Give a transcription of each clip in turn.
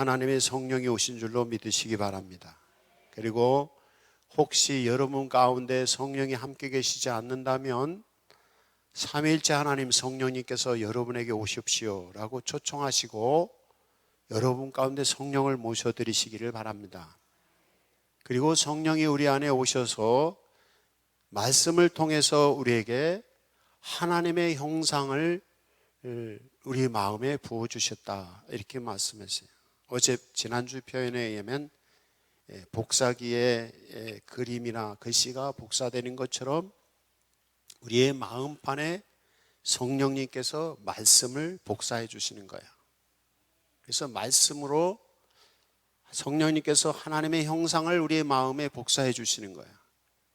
하나님의 성령이 오신 줄로 믿으시기 바랍니다. 그리고 혹시 여러분 가운데 성령이 함께 계시지 않는다면 삼위일체 하나님 성령님께서 여러분에게 오십시오 라고 초청하시고 여러분 가운데 성령을 모셔드리시기를 바랍니다. 그리고 성령이 우리 안에 오셔서 말씀을 통해서 우리에게 하나님의 형상을 우리 마음에 부어주셨다 이렇게 말씀했어요. 어제 지난주 표현에 의하면 복사기의 그림이나 글씨가 복사되는 것처럼 우리의 마음판에 성령님께서 말씀을 복사해 주시는 거예요. 그래서 말씀으로 성령님께서 하나님의 형상을 우리의 마음에 복사해 주시는 거예요.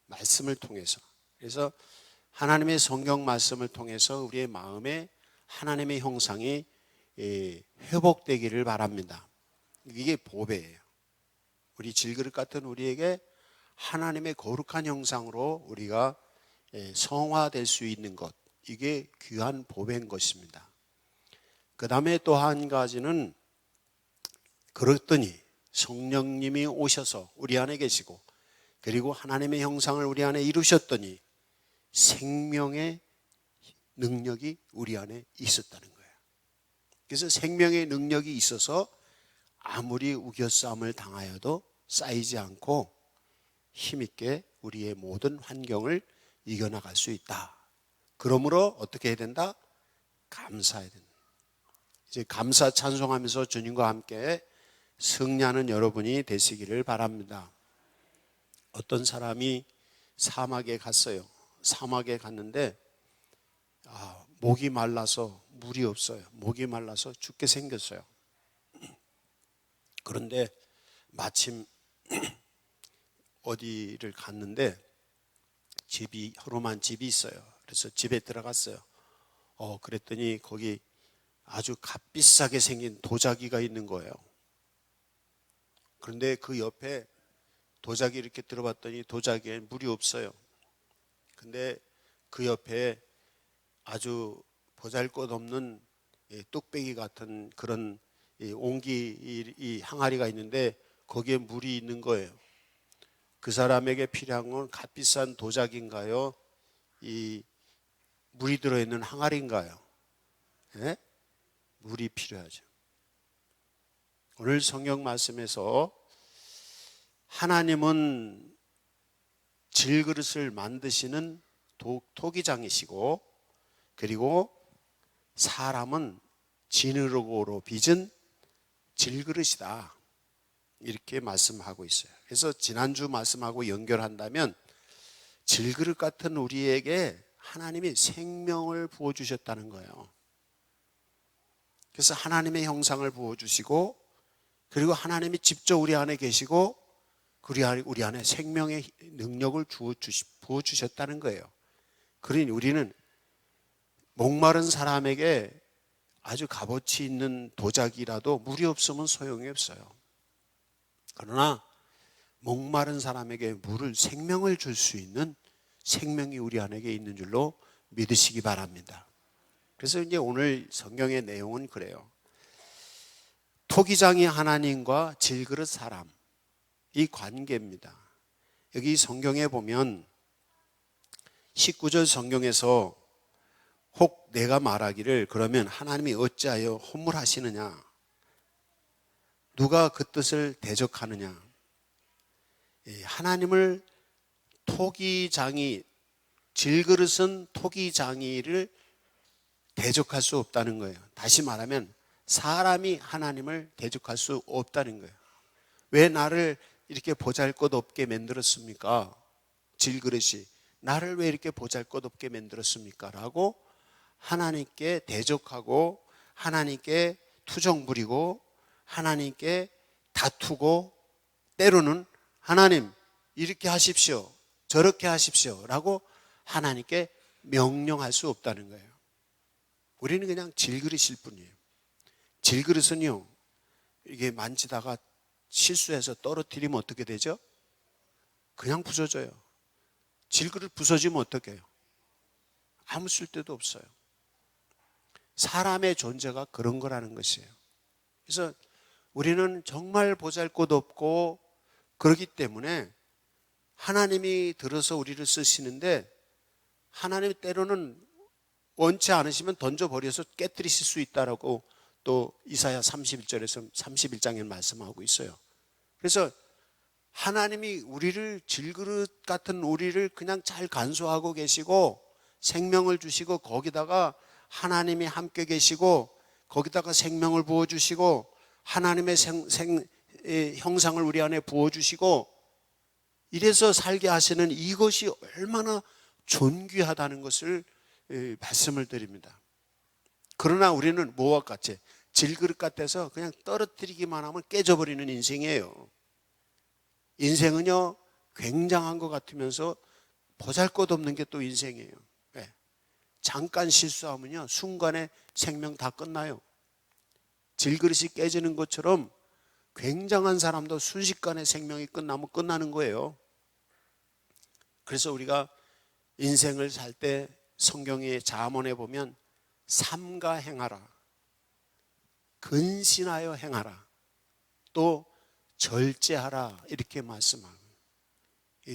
말씀을 통해서. 그래서 하나님의 성경 말씀을 통해서 우리의 마음에 하나님의 형상이 회복되기를 바랍니다. 이게 보배예요. 우리 질그릇 같은 우리에게 하나님의 거룩한 형상으로 우리가 성화될 수 있는 것, 이게 귀한 보배인 것입니다. 그 다음에 또 한 가지는 그랬더니 성령님이 오셔서 우리 안에 계시고 그리고 하나님의 형상을 우리 안에 이루셨더니 생명의 능력이 우리 안에 있었다는 거예요. 그래서 생명의 능력이 있어서 아무리 우겨싸움을 당하여도 쌓이지 않고 힘있게 우리의 모든 환경을 이겨나갈 수 있다. 그러므로 어떻게 해야 된다? 감사해야 된다. 이제 감사 찬송하면서 주님과 함께 승리하는 여러분이 되시기를 바랍니다. 어떤 사람이 사막에 갔어요. 사막에 갔는데 목이 말라서 물이 없어요. 목이 말라서 죽게 생겼어요. 그런데 마침 어디를 갔는데 허름한 집이 있어요. 그래서 집에 들어갔어요. 그랬더니 거기 아주 값비싸게 생긴 도자기가 있는 거예요. 그런데 그 옆에 도자기 이렇게 들어봤더니 도자기에 물이 없어요. 근데 그 옆에 아주 보잘것없는 뚝배기 같은 그런 옹기 항아리가 있는데 거기에 물이 있는 거예요. 그 사람에게 필요한 건 값비싼 도자기인가요? 이 물이 들어있는 항아리인가요? 네? 물이 필요하죠. 오늘 성경 말씀에서 하나님은 질그릇을 만드시는 토기장이시고 그리고 사람은 진흙으로 빚은 질그릇이다 이렇게 말씀하고 있어요. 그래서 지난주 말씀하고 연결한다면 질그릇 같은 우리에게 하나님이 생명을 부어주셨다는 거예요. 그래서 하나님의 형상을 부어주시고 그리고 하나님이 직접 우리 안에 계시고 우리 안에 생명의 능력을 부어주셨다는 거예요. 그러니 우리는 목마른 사람에게 아주 값어치 있는 도자기라도 물이 없으면 소용이 없어요. 그러나 목마른 사람에게 물을 생명을 줄 수 있는 생명이 우리 안에 있는 줄로 믿으시기 바랍니다. 그래서 이제 오늘 성경의 내용은 그래요. 토기장이 하나님과 질그릇 사람 이 관계입니다. 여기 성경에 보면 19절 성경에서 혹 내가 말하기를 그러면 하나님이 어찌하여 허물하시느냐 누가 그 뜻을 대적하느냐 하나님을 토기장이 질그릇은 토기장이를 대적할 수 없다는 거예요. 다시 말하면 사람이 하나님을 대적할 수 없다는 거예요. 왜 나를 이렇게 보잘것없게 만들었습니까? 질그릇이 나를 왜 이렇게 보잘것없게 만들었습니까? 라고 하나님께 대적하고 하나님께 투정 부리고 하나님께 다투고 때로는 하나님 이렇게 하십시오 저렇게 하십시오 라고 하나님께 명령할 수 없다는 거예요. 우리는 그냥 질그릇일 뿐이에요. 질그릇은요 이게 만지다가 실수해서 떨어뜨리면 어떻게 되죠? 그냥 부서져요. 질그릇 부서지면 어떻게 해요? 아무 쓸데도 없어요. 사람의 존재가 그런 거라는 것이에요. 그래서 우리는 정말 보잘것없고 그렇기 때문에 하나님이 들어서 우리를 쓰시는데 하나님이 때로는 원치 않으시면 던져버려서 깨뜨리실 수 있다라고 또 이사야 31절에서 31장에 말씀하고 있어요. 그래서 하나님이 우리를 질그릇 같은 우리를 그냥 잘 간수하고 계시고 생명을 주시고 거기다가 하나님이 함께 계시고 거기다가 생명을 부어주시고 하나님의 형상을 우리 안에 부어주시고 이래서 살게 하시는 이것이 얼마나 존귀하다는 것을 말씀을 드립니다. 그러나 우리는 뭐와 같이 질그릇 같아서 그냥 떨어뜨리기만 하면 깨져버리는 인생이에요. 인생은요 굉장한 것 같으면서 보잘것없는 게 또 인생이에요. 네. 잠깐 실수하면요 순간에 생명 다 끝나요. 질그릇이 깨지는 것처럼 굉장한 사람도 순식간에 생명이 끝나면 끝나는 거예요. 그래서 우리가 인생을 살 때 성경의 잠언에 보면 삼가 행하라, 근신하여 행하라, 또 절제하라 이렇게 말씀하고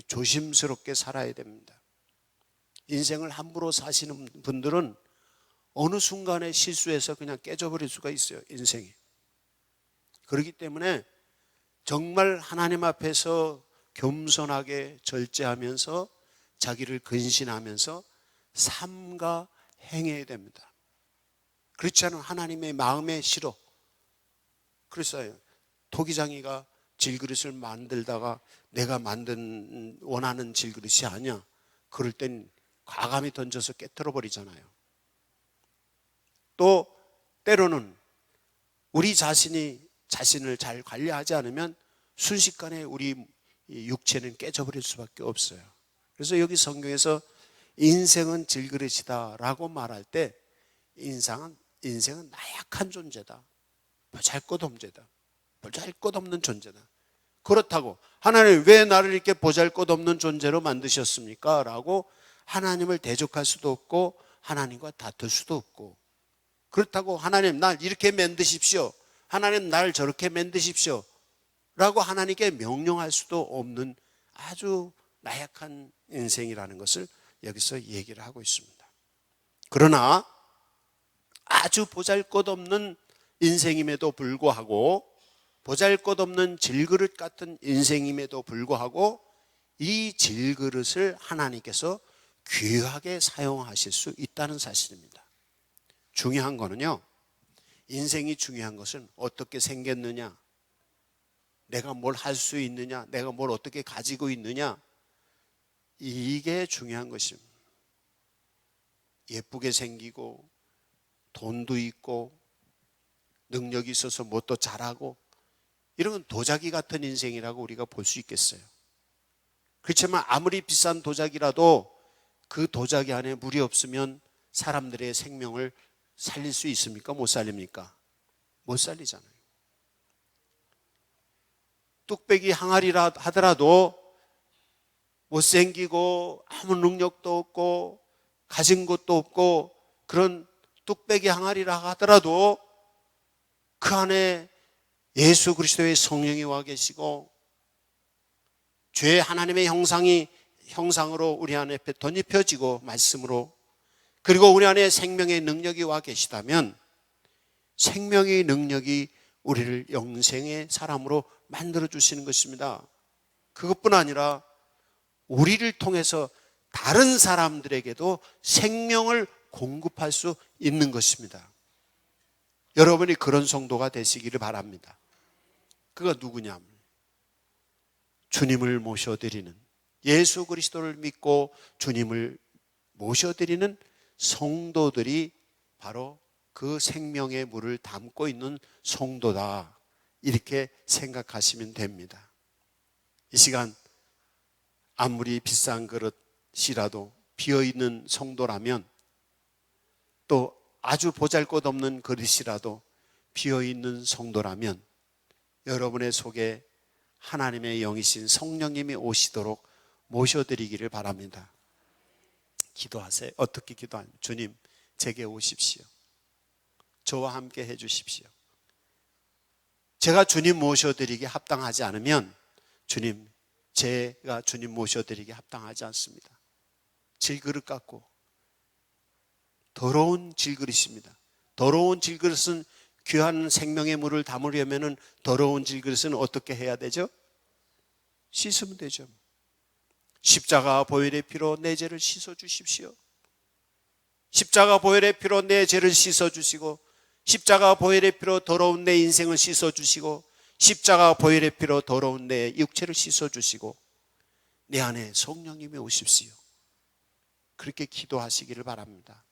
조심스럽게 살아야 됩니다. 인생을 함부로 사시는 분들은 어느 순간에 실수해서 그냥 깨져버릴 수가 있어요. 인생이. 그렇기 때문에 정말 하나님 앞에서 겸손하게 절제하면서 자기를 근신하면서 삼가 행해야 됩니다. 그렇지 않으면 하나님의 마음에 싫어. 그랬어요. 토기장이가 질그릇을 만들다가 내가 만든 원하는 질그릇이 아니야. 그럴 땐 과감히 던져서 깨트려 버리잖아요. 또 때로는 우리 자신을 잘 관리하지 않으면 순식간에 우리 육체는 깨져버릴 수밖에 없어요. 그래서 여기 성경에서 인생은 질그릇이다 라고 말할 때 인생은 나약한 존재다, 보잘것없는 존재다. 그렇다고 하나님 왜 나를 이렇게 보잘것없는 존재로 만드셨습니까? 라고 하나님을 대적할 수도 없고 하나님과 다툴 수도 없고, 그렇다고 하나님 날 이렇게 만드십시오, 하나님 날 저렇게 만드십시오 라고 하나님께 명령할 수도 없는 아주 나약한 인생이라는 것을 여기서 얘기를 하고 있습니다. 그러나 아주 보잘것없는 인생임에도 불구하고, 보잘것없는 질그릇 같은 인생임에도 불구하고 이 질그릇을 하나님께서 귀하게 사용하실 수 있다는 사실입니다. 중요한 거는요, 인생이 중요한 것은 어떻게 생겼느냐, 내가 뭘 할 수 있느냐, 내가 뭘 어떻게 가지고 있느냐, 이게 중요한 것입니다. 예쁘게 생기고 돈도 있고 능력이 있어서 뭣도 잘하고 이런 건 도자기 같은 인생이라고 우리가 볼 수 있겠어요. 그렇지만 아무리 비싼 도자기라도 그 도자기 안에 물이 없으면 사람들의 생명을 살릴 수 있습니까? 못 살립니까? 못 살리잖아요. 뚝배기 항아리라 하더라도 못생기고 아무 능력도 없고 가진 것도 없고 그런 뚝배기 항아리라 하더라도 그 안에 예수 그리스도의 성령이 와 계시고 죄 하나님의 형상으로 우리 안에 덧입혀지고 말씀으로, 그리고 우리 안에 생명의 능력이 와 계시다면 생명의 능력이 우리를 영생의 사람으로 만들어 주시는 것입니다. 그것뿐 아니라 우리를 통해서 다른 사람들에게도 생명을 공급할 수 있는 것입니다. 여러분이 그런 성도가 되시기를 바랍니다. 그가 누구냐? 주님을 모셔드리는, 예수 그리스도를 믿고 주님을 모셔드리는 성도들이 바로 그 생명의 물을 담고 있는 성도다, 이렇게 생각하시면 됩니다. 이 시간 아무리 비싼 그릇이라도 비어있는 성도라면, 또 아주 보잘것없는 그릇이라도 비어있는 성도라면 여러분의 속에 하나님의 영이신 성령님이 오시도록 모셔드리기를 바랍니다. 기도하세요. 어떻게 기도하냐? 주님, 제게 오십시오. 저와 함께 해 주십시오. 제가 주님 모셔드리기에 합당하지 않으면 제가 주님 모셔드리기에 합당하지 않습니다. 질그릇 같고 더러운 질그릇입니다. 더러운 질그릇은 귀한 생명의 물을 담으려면 더러운 질그릇은 어떻게 해야 되죠? 씻으면 되죠. 십자가 보혈의 피로 내 죄를 씻어 주십시오. 십자가 보혈의 피로 내 죄를 씻어 주시고, 십자가 보혈의 피로 더러운 내 인생을 씻어 주시고, 십자가 보혈의 피로 더러운 내 육체를 씻어 주시고, 내 안에 성령님이 오십시오. 그렇게 기도하시기를 바랍니다.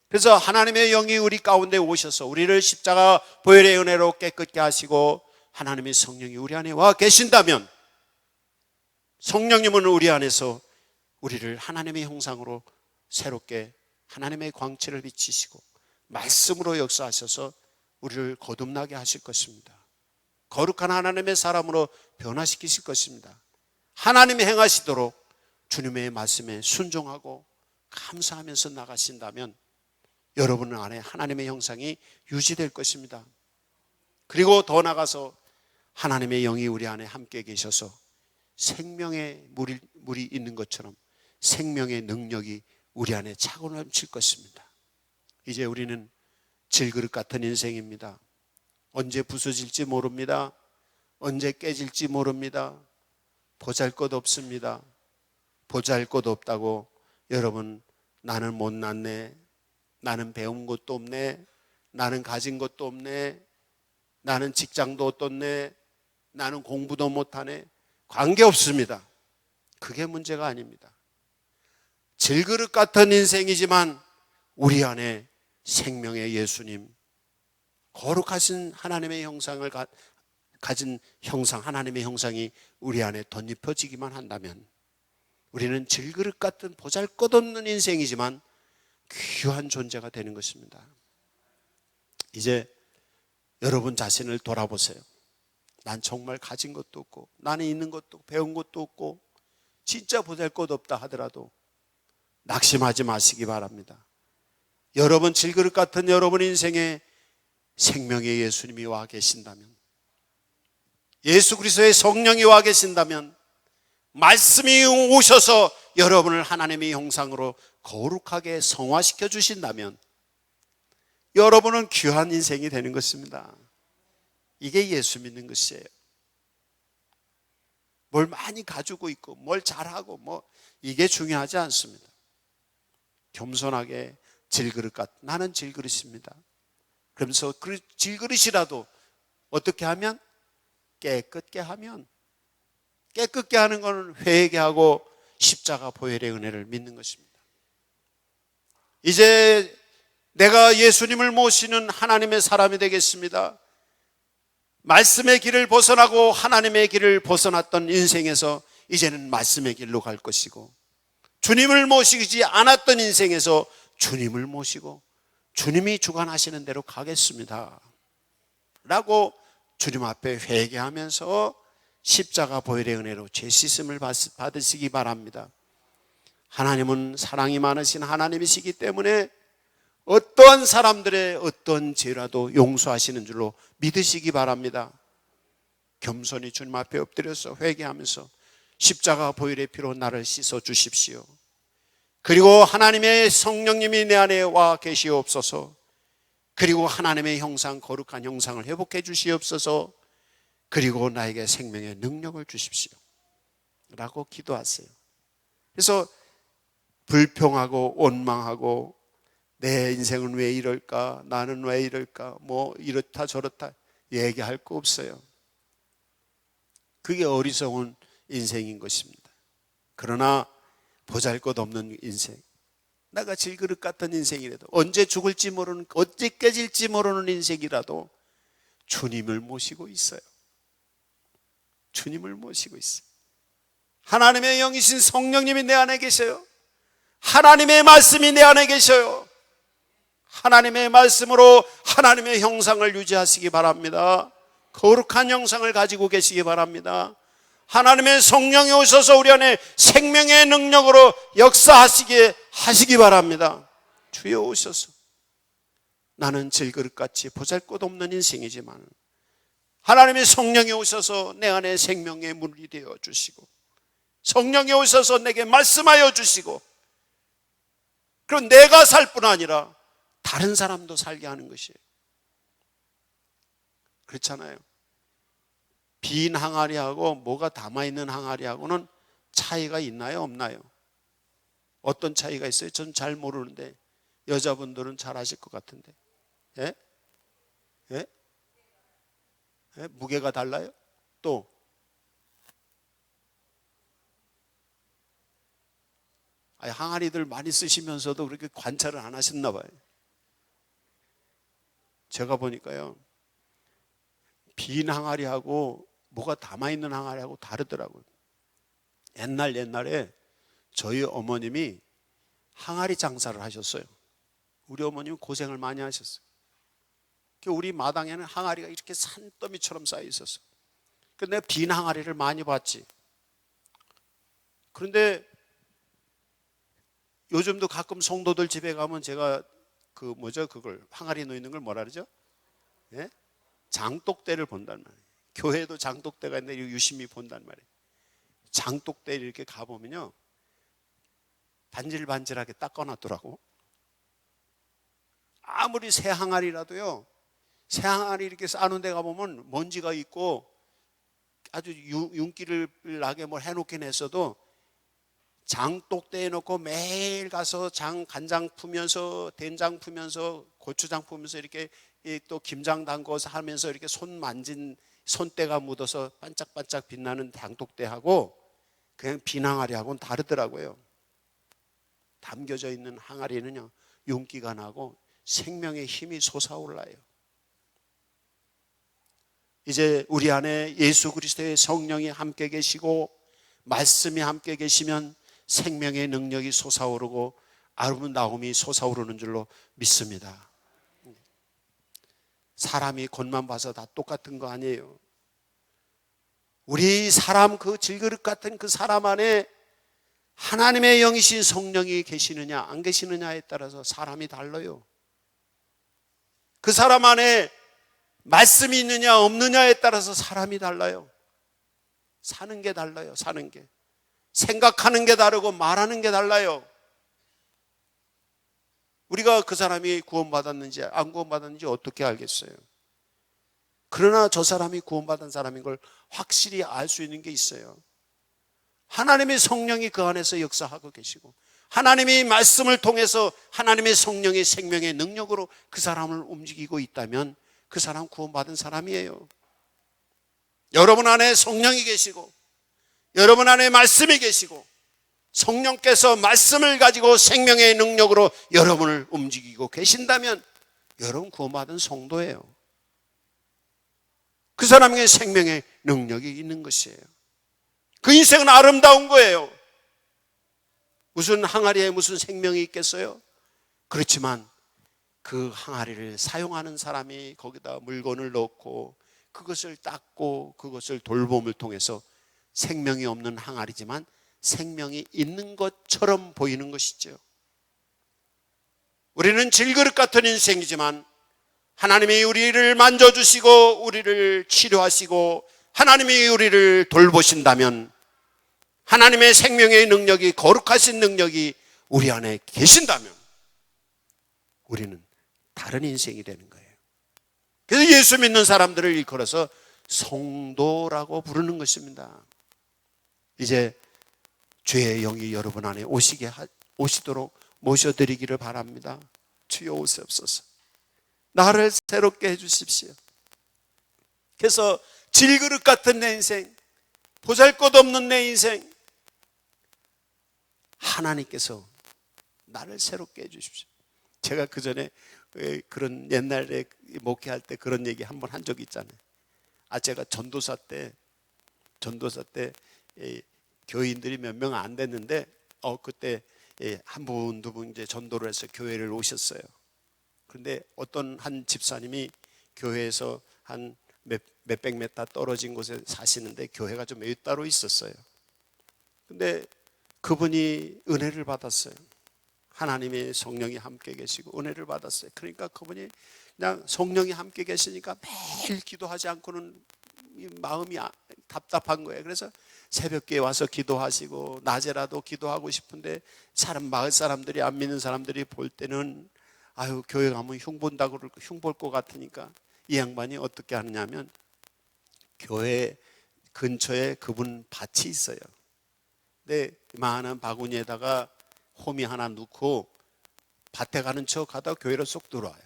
그래서 하나님의 영이 우리 가운데 오셔서 우리를 십자가 보혈의 은혜로 깨끗게 하시고, 하나님의 성령이 우리 안에 와 계신다면, 성령님은 우리 안에서 우리를 하나님의 형상으로 새롭게 하나님의 광채를 비치시고 말씀으로 역사하셔서 우리를 거듭나게 하실 것입니다. 거룩한 하나님의 사람으로 변화시키실 것입니다. 하나님이 행하시도록 주님의 말씀에 순종하고 감사하면서 나가신다면 여러분 안에 하나님의 형상이 유지될 것입니다. 그리고 더 나아가서 하나님의 영이 우리 안에 함께 계셔서 생명의 물이 있는 것처럼 생명의 능력이 우리 안에 차고 넘칠 것입니다. 이제 우리는 질그릇 같은 인생입니다. 언제 부서질지 모릅니다. 언제 깨질지 모릅니다. 보잘것 없습니다. 보잘것 없다고 여러분, 나는 못났네, 나는 배운 것도 없네, 나는 가진 것도 없네, 나는 직장도 어떻네, 나는 공부도 못하네, 관계없습니다. 그게 문제가 아닙니다. 질그릇 같은 인생이지만 우리 안에 생명의 예수님, 거룩하신 하나님의 형상을 가진 형상, 하나님의 형상이 우리 안에 덧입혀지기만 한다면 우리는 질그릇 같은 보잘것없는 인생이지만 귀한 존재가 되는 것입니다. 이제 여러분 자신을 돌아보세요. 난 정말 가진 것도 없고, 나는 있는 것도 배운 것도 없고, 진짜 보잘것 없다 하더라도 낙심하지 마시기 바랍니다. 여러분 질그릇 같은 여러분 인생에 생명의 예수님이 와 계신다면, 예수 그리스도의 성령이 와 계신다면, 말씀이 오셔서 여러분을 하나님의 형상으로 거룩하게 성화시켜 주신다면 여러분은 귀한 인생이 되는 것입니다. 이게 예수 믿는 것이에요. 뭘 많이 가지고 있고 뭘 잘하고 이게 중요하지 않습니다. 겸손하게 질그릇 나는 질그릇입니다. 그러면서 그 질그릇이라도 어떻게 하면? 깨끗게 하는 것은 회개하고 십자가 보혈의 은혜를 믿는 것입니다. 이제 내가 예수님을 모시는 하나님의 사람이 되겠습니다. 말씀의 길을 벗어나고 하나님의 길을 벗어났던 인생에서 이제는 말씀의 길로 갈 것이고, 주님을 모시지 않았던 인생에서 주님을 모시고 주님이 주관하시는 대로 가겠습니다 라고 주님 앞에 회개하면서 십자가 보혈의 은혜로 죄 씻음을 받으시기 바랍니다. 하나님은 사랑이 많으신 하나님이시기 때문에 어떠한 사람들의 어떤 죄라도 용서하시는 줄로 믿으시기 바랍니다. 겸손히 주님 앞에 엎드려서 회개하면서 십자가 보혈의 피로 나를 씻어 주십시오. 그리고 하나님의 성령님이 내 안에 와 계시옵소서. 그리고 하나님의 형상, 거룩한 형상을 회복해 주시옵소서. 그리고 나에게 생명의 능력을 주십시오 라고 기도하세요. 그래서 불평하고 원망하고 내 인생은 왜 이럴까, 나는 왜 이럴까, 이렇다 저렇다 얘기할 거 없어요. 그게 어리석은 인생인 것입니다. 그러나 보잘것없는 인생, 내가 질그릇 같은 인생이라도, 언제 죽을지 모르는, 언제 깨질지 모르는 인생이라도 주님을 모시고 있어요. 주님을 모시고 있어요. 하나님의 영이신 성령님이 내 안에 계셔요. 하나님의 말씀이 내 안에 계셔요. 하나님의 말씀으로 하나님의 형상을 유지하시기 바랍니다. 거룩한 형상을 가지고 계시기 바랍니다. 하나님의 성령이 오셔서 우리 안에 생명의 능력으로 역사하시게 하시기 바랍니다. 주여 오셔서, 나는 질그릇같이 보잘것없는 인생이지만 하나님의 성령이 오셔서 내 안에 생명의 문이 되어 주시고, 성령이 오셔서 내게 말씀하여 주시고, 그럼 내가 살 뿐 아니라 다른 사람도 살게 하는 것이에요. 그렇잖아요. 빈 항아리하고 뭐가 담아있는 항아리하고는 차이가 있나요, 없나요? 어떤 차이가 있어요? 전 잘 모르는데 여자분들은 잘 아실 것 같은데. 예? 예? 예? 무게가 달라요? 또 항아리들 많이 쓰시면서도 그렇게 관찰을 안 하셨나 봐요. 제가 보니까요, 빈 항아리하고 뭐가 담아있는 항아리하고 다르더라고요. 옛날에 저희 어머님이 항아리 장사를 하셨어요. 우리 어머님은 고생을 많이 하셨어요. 우리 마당에는 항아리가 이렇게 산더미처럼 쌓여 있었어요. 그래서 내가 빈 항아리를 많이 봤지. 그런데 요즘도 가끔 성도들 집에 가면 제가 그걸 항아리 놓여 있는 걸 뭐라 그러죠? 예? 장독대를 본단 말이에요. 교회도 장독대가 있는데 유심히 본단 말이에요. 장독대를 이렇게 가보면요, 반질반질하게 닦아놨더라고. 아무리 새 항아리라도요, 새 항아리 이렇게 쌓는 데 가보면 먼지가 있고 아주 윤기를 나게 뭘 해놓긴 했어도 장독대에 놓고 매일 가서 간장 풀면서 된장 풀면서 고추장 풀면서 이렇게 또 김장 담궈서 하면서 이렇게 손 만진 손때가 묻어서 반짝반짝 빛나는 장독대하고 그냥 빈 항아리하고는 다르더라고요. 담겨져 있는 항아리는요, 윤기가 나고 생명의 힘이 솟아올라요. 이제 우리 안에 예수 그리스도의 성령이 함께 계시고 말씀이 함께 계시면 생명의 능력이 솟아오르고 아름다움이 솟아오르는 줄로 믿습니다. 사람이 겉만 봐서 다 똑같은 거 아니에요. 우리 사람, 그 질그릇 같은 그 사람 안에 하나님의 영이신 성령이 계시느냐 안 계시느냐에 따라서 사람이 달라요. 그 사람 안에 말씀이 있느냐 없느냐에 따라서 사람이 달라요. 사는 게 달라요. 사는 게. 생각하는 게 다르고 말하는 게 달라요. 우리가 그 사람이 구원받았는지 안 구원받았는지 어떻게 알겠어요? 그러나 저 사람이 구원받은 사람인 걸 확실히 알 수 있는 게 있어요. 하나님의 성령이 그 안에서 역사하고 계시고 하나님의 말씀을 통해서 하나님의 성령의 생명의 능력으로 그 사람을 움직이고 있다면 그 사람 구원받은 사람이에요. 여러분 안에 성령이 계시고 여러분 안에 말씀이 계시고 성령께서 말씀을 가지고 생명의 능력으로 여러분을 움직이고 계신다면 여러분 구원받은 성도예요. 그 사람에게 생명의 능력이 있는 것이에요. 그 인생은 아름다운 거예요. 무슨 항아리에 무슨 생명이 있겠어요? 그렇지만 그 항아리를 사용하는 사람이 거기다 물건을 넣고 그것을 닦고 그것을 돌봄을 통해서 생명이 없는 항아리지만 생명이 있는 것처럼 보이는 것이죠. 우리는 질그릇 같은 인생이지만 하나님이 우리를 만져주시고 우리를 치료하시고 하나님이 우리를 돌보신다면 하나님의 생명의 능력이, 거룩하신 능력이 우리 안에 계신다면 우리는 다른 인생이 되는 거예요. 그래서 예수 믿는 사람들을 일컬어서 성도라고 부르는 것입니다. 이제 주의 영이 여러분 안에 오시도록 모셔드리기를 바랍니다. 주여 오시옵소서. 나를 새롭게 해주십시오. 그래서 질그릇 같은 내 인생, 보잘것없는 내 인생, 하나님께서 나를 새롭게 해주십시오. 제가 그 전에 그런 옛날에 목회할 때 그런 얘기 한번 한 적이 있잖아요. 제가 전도사 때 교인들이 몇 명 안 됐는데 그때 한 분, 두 분 이제 전도를 해서 교회를 오셨어요. 그런데 어떤 한 집사님이 교회에서 한 몇백 미터 떨어진 곳에 사시는데 교회가 좀 여기 따로 있었어요. 근데 그분이 은혜를 받았어요. 하나님의 성령이 함께 계시고 은혜를 받았어요. 그러니까 그분이 그냥 성령이 함께 계시니까 매일 기도하지 않고는 마음이 답답한 거예요. 그래서 새벽에 와서 기도하시고 낮에라도 기도하고 싶은데 마을 사람들이, 안 믿는 사람들이 볼 때는 아유, 교회 가면 흉볼 것 같으니까 이 양반이 어떻게 하느냐면 교회 근처에 그분 밭이 있어요. 근데 이만한 바구니에다가 호미 하나 넣고 밭에 가는 척 하다가 교회로 쏙 들어와요.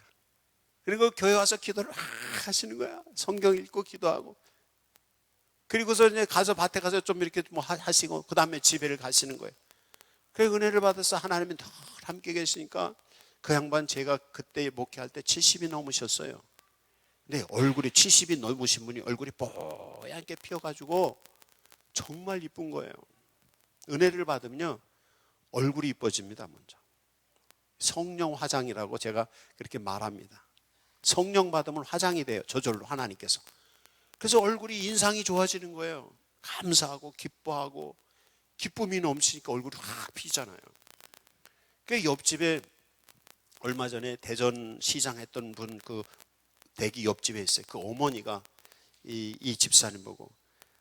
그리고 교회 와서 기도를 하시는 거야. 성경 읽고 기도하고. 그리고서 이제 가서 밭에 가서 좀 이렇게 뭐 하시고 그 다음에 집에를 가시는 거예요. 그 은혜를 받아서 하나님이 늘 함께 계시니까 그 양반, 제가 그때 목회할 때 70이 넘으셨어요. 근데 얼굴이 70이 넘으신 분이 얼굴이 뽀얗게 피어가지고 정말 이쁜 거예요. 은혜를 받으면요 얼굴이 이뻐집니다. 먼저 성령 화장이라고 제가 그렇게 말합니다. 성령 받으면 화장이 돼요. 저절로 하나님께서. 그래서 얼굴이 인상이 좋아지는 거예요. 감사하고 기뻐하고 기쁨이 넘치니까 얼굴이 확 피잖아요. 그 옆집에 얼마 전에 대전 시장 했던 분, 그 대기 옆집에 있어요. 그 어머니가 이 집사님 보고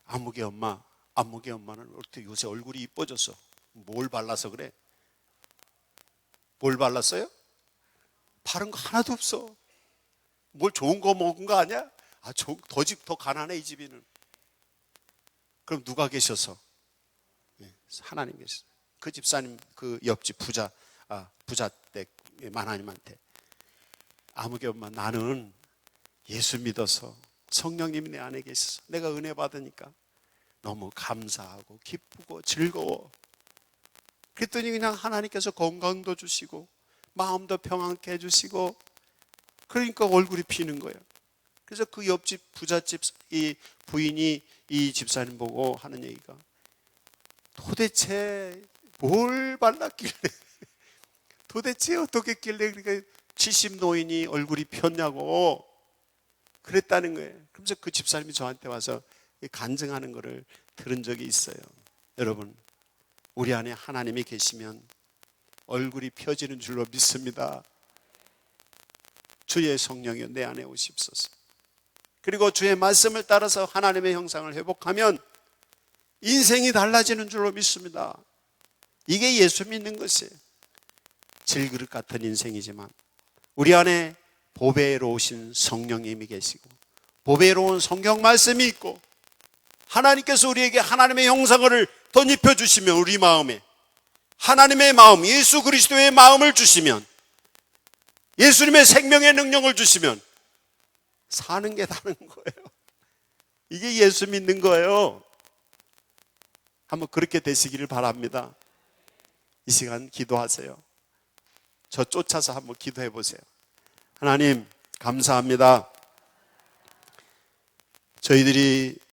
안목의 엄마는 어떻게 요새 얼굴이 이뻐졌어? 뭘 발라서 그래? 뭘 발랐어요? 바른 거 하나도 없어. 뭘 좋은 거 먹은 거 아니야? 더 가난해 이 집이는. 그럼 누가 계셔서? 하나님 계셔서. 그 집사님 그 옆집 부자 댁 하나님한테 아무개 엄마, 나는 예수 믿어서 성령님이 내 안에 계셔서 내가 은혜 받으니까 너무 감사하고 기쁘고 즐거워. 그랬더니 그냥 하나님께서 건강도 주시고 마음도 평안케 해주시고 그러니까 얼굴이 피는 거예요. 그래서 그 옆집 부잣집 이 부인이 이 집사님 보고 하는 얘기가 도대체 뭘 발랐길래 도대체 어떻게 했길래 그러니까 70 노인이 얼굴이 폈냐고 그랬다는 거예요. 그러면서 그 집사님이 저한테 와서 간증하는 거를 들은 적이 있어요. 여러분, 우리 안에 하나님이 계시면 얼굴이 펴지는 줄로 믿습니다. 주의 성령이 내 안에 오십소서. 그리고 주의 말씀을 따라서 하나님의 형상을 회복하면 인생이 달라지는 줄로 믿습니다. 이게 예수 믿는 것이에요. 질그릇 같은 인생이지만 우리 안에 보배로우신 성령님이 계시고 보배로운 성경 말씀이 있고 하나님께서 우리에게 하나님의 형상을 덧입혀 주시면 우리 마음에 하나님의 마음, 예수 그리스도의 마음을 주시면 예수님의 생명의 능력을 주시면 사는 게 다른 거예요. 이게 예수 믿는 거예요. 한번 그렇게 되시기를 바랍니다. 이 시간 기도하세요. 저 쫓아서 한번 기도해 보세요. 하나님 감사합니다. 저희들이